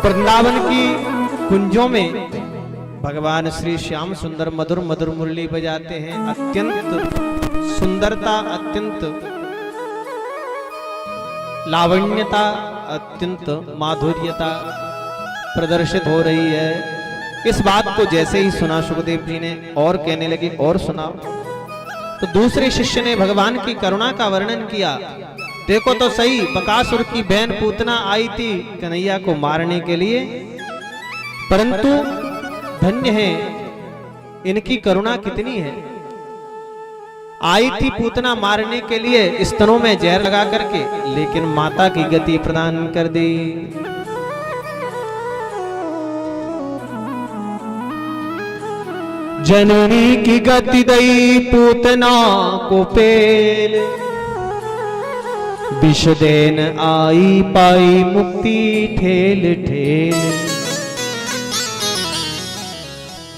वृंदावन की कुंजों में भगवान श्री श्याम सुंदर मधुर मधुर मुरली बजाते हैं। अत्यंत सुंदरता, अत्यंत लावण्यता, अत्यंत माधुर्यता प्रदर्शित हो रही है। इस बात को जैसे ही सुना सुखदेव जी ने और कहने लगे और सुनाओ। तो दूसरे शिष्य ने भगवान की करुणा का वर्णन किया। देखो तो सही, बकासुर की बहन पूतना आई थी कन्हैया को मारने के लिए, परंतु धन्य है इनकी करुणा कितनी है। आई थी पूतना मारने के लिए स्तनों में जहर लगा करके, लेकिन माता की गति प्रदान कर दी। जननी की गति दई पूतना को पेल, विष देन आई पाई मुक्ति ठेल ठेल।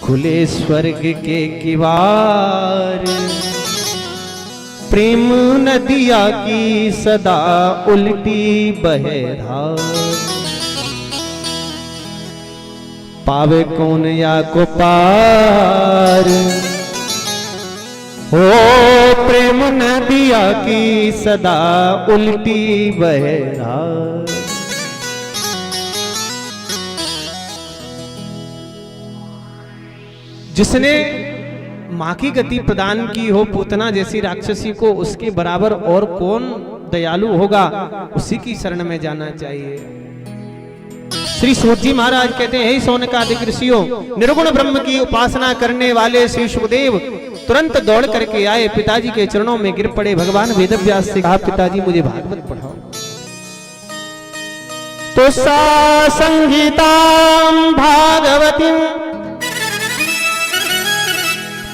खुले स्वर्ग के किवार, प्रेम नदिया की सदा उल्टी बहे धार। पावे कौन या को पार, हो प्रेम नदिया की सदा उल्टी बहे धार। जिसने मां की गति प्रदान की हो पूतना जैसी राक्षसी को, उसके बराबर और कौन दयालु होगा। उसी की शरण में जाना चाहिए। श्री सूत जी महाराज कहते हैं, हे सौनकादिक ऋषियों, निर्गुण ब्रह्म की उपासना करने वाले श्री सुखदेव तुरंत दौड़ करके आए, पिताजी के चरणों में गिर पड़े। भगवान वेदव्यास से कहा, पिताजी मुझे भागवत पढ़ाओ। तो सा संगीतां भागवतीं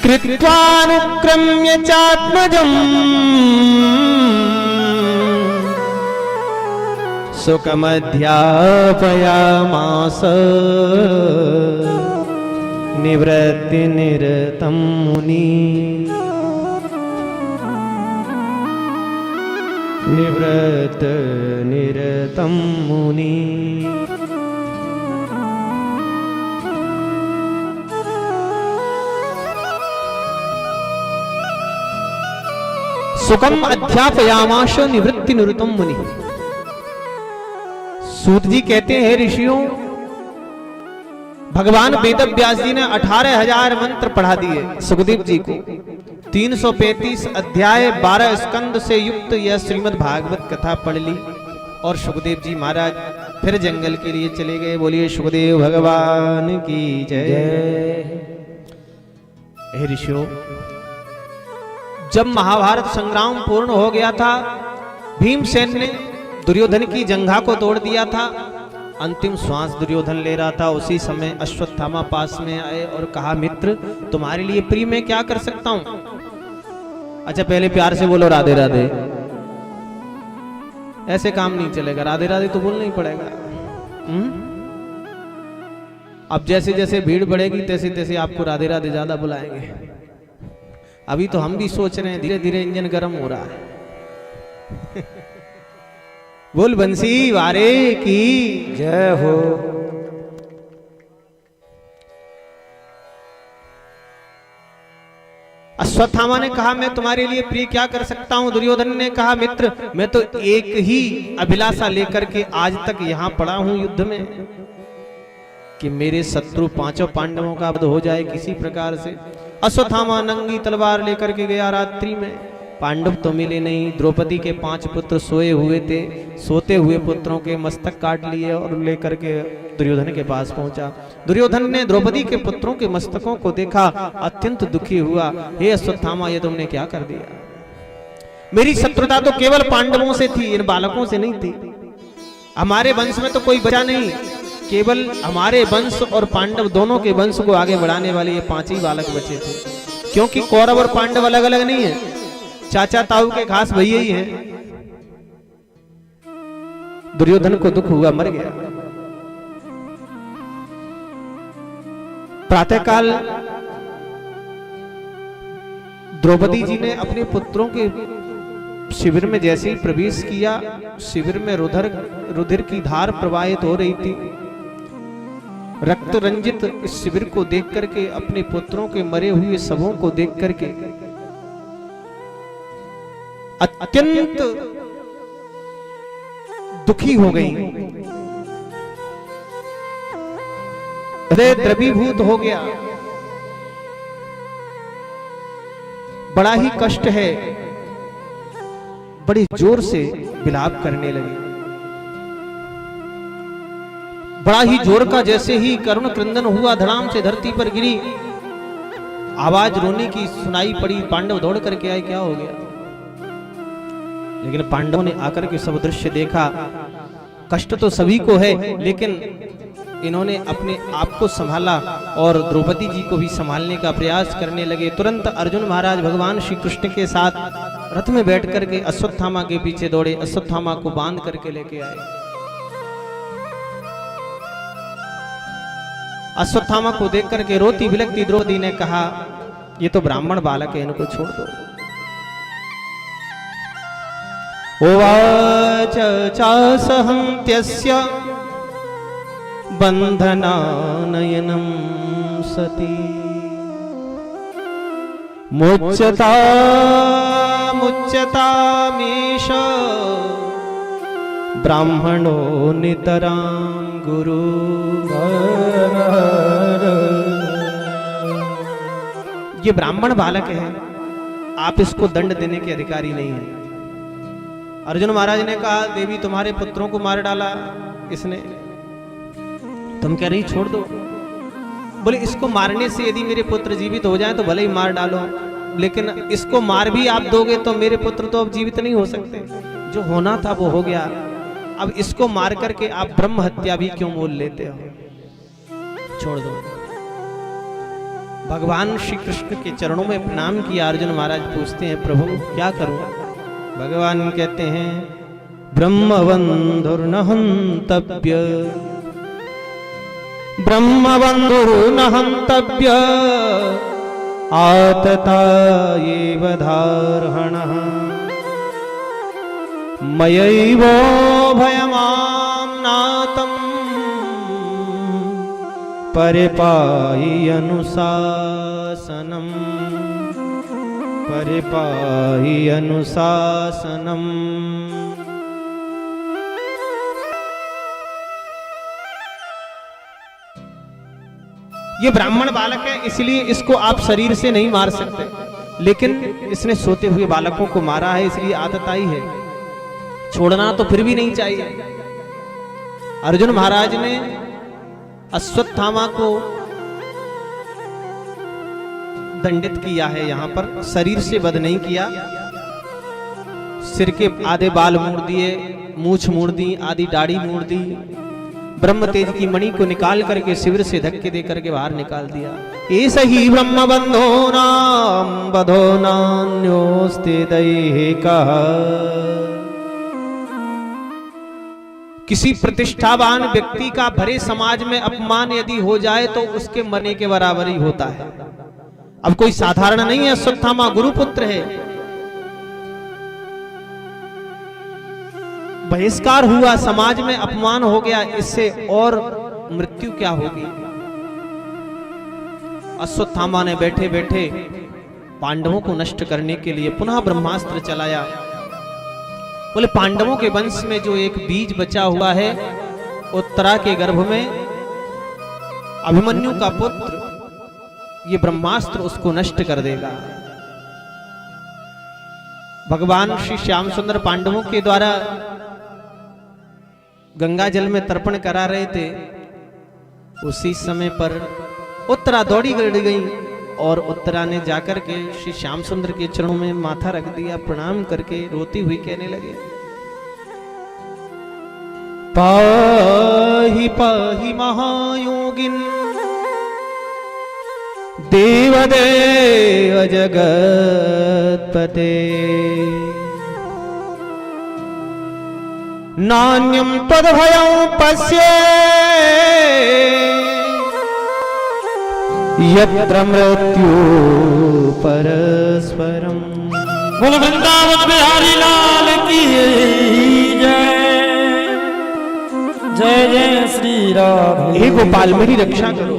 कृत्वानुक्रम्य चात्मजम् सुखमध्यापयामास निवृत्ति निरतं मुनि। निवृत्त निरतं मुनि। सुखम अध्यापयामाश निवृत्ति निरतं मुनि। सूत जी कहते हैं, ऋषियों, भगवान वेदव्यास जी ने 18,000 मंत्र पढ़ा दिए सुखदेव जी को। 335 अध्याय 12 स्कंद से युक्त यह श्रीमद् भागवत कथा पढ़ ली और सुखदेव जी महाराज फिर जंगल के लिए चले गए। बोलिए सुखदेव भगवान की जय। हे ऋषियों, जब महाभारत संग्राम पूर्ण हो गया था, भीमसेन ने दुर्योधन की जंघा को तोड़ दिया था, अंतिम श्वास दुर्योधन ले रहा था, उसी समय अश्वत्थामा पास में आए और कहा, मित्र तुम्हारे लिए प्रिय मैं क्या कर सकता हूं। अच्छा पहले प्यार से बोलो राधे राधे। ऐसे काम नहीं चलेगा, राधे राधे तो बोलना ही पड़ेगा। अब जैसे जैसे भीड़ बढ़ेगी तैसे तैसे आपको राधे राधे ज्यादा बुलाएंगे। अभी तो हम भी सोच रहे हैं, धीरे धीरे इंजन गर्म हो रहा है। बोल बंसी वारे की जय हो। अश्वत्थामा ने कहा, मैं तुम्हारे लिए प्रिय क्या कर सकता हूं। दुर्योधन ने कहा, मित्र मैं तो एक ही अभिलाषा लेकर के आज तक यहां पड़ा हूं युद्ध में, कि मेरे शत्रु पांचों पांडवों का वध हो जाए किसी प्रकार से। अश्वत्थामा नंगी तलवार लेकर के गया। रात्रि में पांडव तो मिले नहीं। द्रौपदी के 5 पुत्र सोए हुए थे। सोते हुए पुत्रों के मस्तक काट लिए और लेकर के दुर्योधन के पास पहुंचा। दुर्योधन ने द्रौपदी के पुत्रों के मस्तकों को देखा, अत्यंत दुखी हुआ। हे अश्वत्थामा, ये तुमने क्या कर दिया। मेरी शत्रुता तो केवल पांडवों से थी, इन बालकों से नहीं थी। हमारे वंश में तो कोई बचा नहीं, केवल हमारे वंश और पांडव दोनों के वंश को आगे बढ़ाने वाले ये 5 ही बालक बचे थे। क्योंकि कौरव और पांडव अलग अलग नहीं है, चाचा ताऊ के खास भैया ही हैं। दुर्योधन को दुख हुआ, मर गया। प्रातःकाल द्रौपदी जी ने अपने पुत्रों के शिविर में जैसे ही प्रवेश किया, शिविर में रुधिर की धार प्रवाहित हो रही थी। रक्त रंजित इस शिविर को देख करके, अपने पुत्रों के मरे हुए शवों को देख करके अत्यंत दुखी हो गई, हृदय द्रवीभूत हो गया, बड़ा ही कष्ट है, बड़ी जोर से विलाप करने लगी। बड़ा ही जोर का जैसे ही करुण क्रंदन हुआ, धड़ाम से धरती पर गिरी, आवाज रोने की सुनाई पड़ी। पांडव दौड़ करके आए, क्या हो गया? लेकिन पांडवों ने आकर के सब दृश्य देखा। कष्ट तो सभी को है, लेकिन इन्होंने अपने आप को संभाला और द्रौपदी जी को भी संभालने का प्रयास करने लगे। तुरंत अर्जुन महाराज भगवान श्री कृष्ण के साथ रथ में बैठ करके अश्वत्थामा के पीछे दौड़े, अश्वत्थामा को बांध करके लेके आए। अश्वत्थामा को देख करके रोती बिलखती द्रौपदी ने कहा, ये तो ब्राह्मण बालक है, इनको छोड़ दो। उवाच चासहन्त्यस्य बन्धनानयनं सती मुच्यतामीश ब्राह्मणो नितरां गुरु। ये ब्राह्मण बालक है, आप इसको दंड देने के अधिकारी नहीं हैं। अर्जुन महाराज ने कहा, देवी तुम्हारे पुत्रों को मार डाला इसने, तुम कह रही छोड़ दो। बोले इसको मारने से यदि मेरे पुत्र जीवित हो जाएं तो भले ही मार डालो, लेकिन इसको मार भी आप दोगे तो मेरे पुत्र तो अब जीवित नहीं हो सकते। जो होना था वो हो गया, अब इसको मार करके आप ब्रह्म हत्या भी क्यों मोल लेते हो? छोड़ दो। भगवान श्री कृष्ण के चरणों में प्रणाम किया। अर्जुन महाराज पूछते हैं, प्रभु क्या करूं? भगवान कहते हैं, ब्रह्मबंधुर्न हन्तव्य, ब्रह्मबंधुर्न हन्तव्य, आतता एव धार्हणः, मयैवो भयमाम्नातं परिपाहि अनुशासनम्, परिपाहि अनुशासनम्। ये ब्राह्मण बालक है, इसलिए इसको आप शरीर से नहीं मार सकते, लेकिन इसने सोते हुए बालकों को मारा है, इसलिए आदत आई है। छोड़ना तो फिर भी नहीं चाहिए। अर्जुन महाराज ने अश्वत्थामा को दंडित किया है, यहां पर शरीर से वध नहीं किया। सिर के आधे बाल मोड़ दिए, मूछ मोड़ दी, आधी दाढ़ी मोड़ दी, ब्रह्म तेज की मणि को निकाल करके शिविर से धक्के दे करके बाहर निकाल दिया। ऐसा ही ब्रह्म बंधो नाम बधो नान्योस्ति दैहिकः। किसी प्रतिष्ठावान व्यक्ति का भरे समाज में अपमान यदि हो जाए तो उसके मरने के बराबर ही होता है। अब कोई साधारण नहीं है, अश्वत्थामा गुरुपुत्र है। बहिष्कार हुआ, समाज में अपमान हो गया, इससे और मृत्यु क्या होगी? अश्वत्थामा ने बैठे बैठे पांडवों को नष्ट करने के लिए पुनः ब्रह्मास्त्र चलाया। बोले पांडवों के वंश में जो एक बीज बचा हुआ है, उत्तरा के गर्भ में अभिमन्यु का पुत्र, ये ब्रह्मास्त्र उसको नष्ट कर देगा। भगवान श्री श्याम सुंदर पांडवों के द्वारा गंगा जल में तर्पण करा रहे थे। उसी समय पर उत्तरा दौड़ी गई और उत्तरा ने जाकर के श्री श्याम सुंदर के चरणों में माथा रख दिया, प्रणाम करके रोती हुई कहने लगे, पाहि पाहि महायोगिन देवदेव जगत्पते, नान्यं त्वद्भयं पश्ये यत्र मृत्यु परस्परम्। बोल वृंदावन बिहारी लाल की जय, जय जय श्री राम। हे गोपाल मेरी रक्षा करो,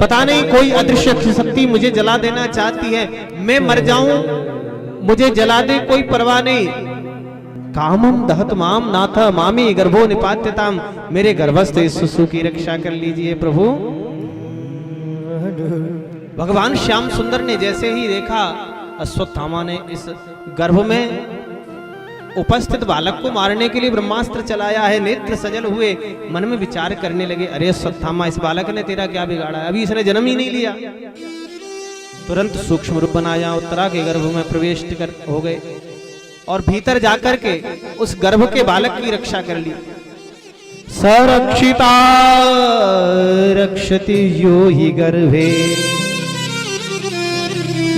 पता नहीं कोई अदृश्य शक्ति मुझे जला देना चाहती है, मैं मर जाऊं मुझे जला दे कोई परवाह नहीं। कामम दहत माम नाथ मामी गर्भो निपात्यताम, मेरे गर्भस्थ इस शिशु की रक्षा कर लीजिए प्रभु। भगवान श्याम सुंदर ने जैसे ही देखा अश्वत्थामा ने इस गर्भ में उपस्थित बालक को मारने के लिए ब्रह्मास्त्र चलाया है, नेत्र सजल हुए मन में विचार करने लगे, अरे अश्वत्थामा इस बालक ने तेरा क्या बिगाड़ा है, अभी इसने जन्म ही नहीं लिया। तुरंत सूक्ष्म रूप बनाया, उत्तरा के गर्भ में प्रवेश हो गए और भीतर जाकर के उस गर्भ के बालक की रक्षा कर ली। सरक्षिता रक्षति यो हि गर्भे।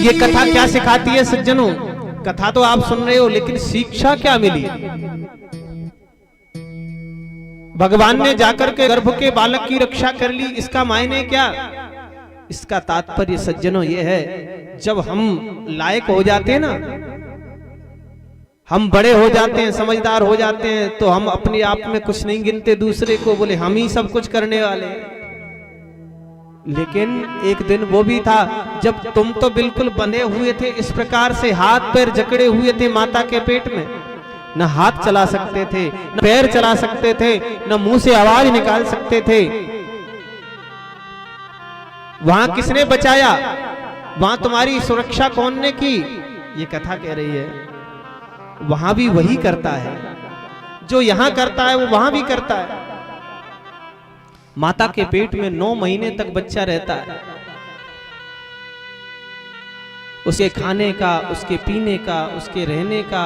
ये कथा क्या सिखाती है सज्जनों? कथा तो आप सुन रहे हो, लेकिन शिक्षा क्या मिली? भगवान ने जाकर के गर्भ के बालक की रक्षा कर ली, इसका मायने क्या? इसका तात्पर्य सज्जनों ये है, जब हम लायक हो जाते हैं ना, हम बड़े हो जाते हैं, समझदार हो जाते हैं, तो हम अपने आप में कुछ नहीं गिनते, दूसरे को बोले हम ही सब कुछ करने वाले। लेकिन एक दिन वो भी था जब तुम तो बिल्कुल बंधे हुए थे, इस प्रकार से हाथ पैर जकड़े हुए थे माता के पेट में, न हाथ चला सकते थे, न पैर चला सकते थे, न मुंह से आवाज निकाल सकते थे। वहां किसने बचाया? वहां तुम्हारी सुरक्षा कौन ने की? ये कथा कह रही है वहां भी वही करता है, जो यहां करता है वो वहां भी करता है। माता के पेट में 9 महीने तक बच्चा रहता है, उसके खाने का, उसके पीने का, उसके रहने का,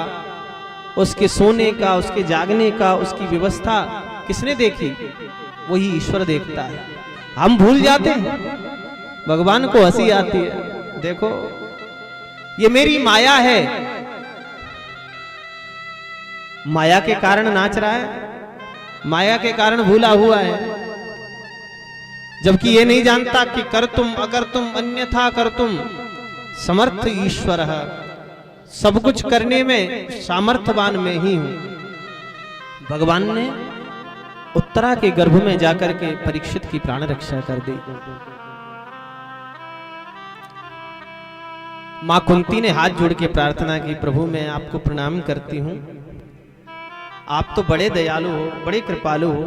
उसके सोने का, उसके जागने का, उसकी व्यवस्था किसने देखी? वही ईश्वर देखता है। हम भूल जाते हैं, भगवान को हंसी आती है, देखो ये मेरी माया है, माया के कारण नाच रहा है, माया के कारण भूला हुआ है, जबकि ये नहीं जानता कि कर तुम अगर तुम अन्यथा कर तुम समर्थ ईश्वर है, सब कुछ करने में सामर्थ्यवान में ही हूं। भगवान ने उत्तरा के गर्भ में जाकर के परीक्षित की प्राण रक्षा कर दी। मां कुंती ने हाथ जोड़ के प्रार्थना की, प्रभु मैं आपको प्रणाम करती हूं, आप तो बड़े दयालु हो, बड़े कृपालु हो,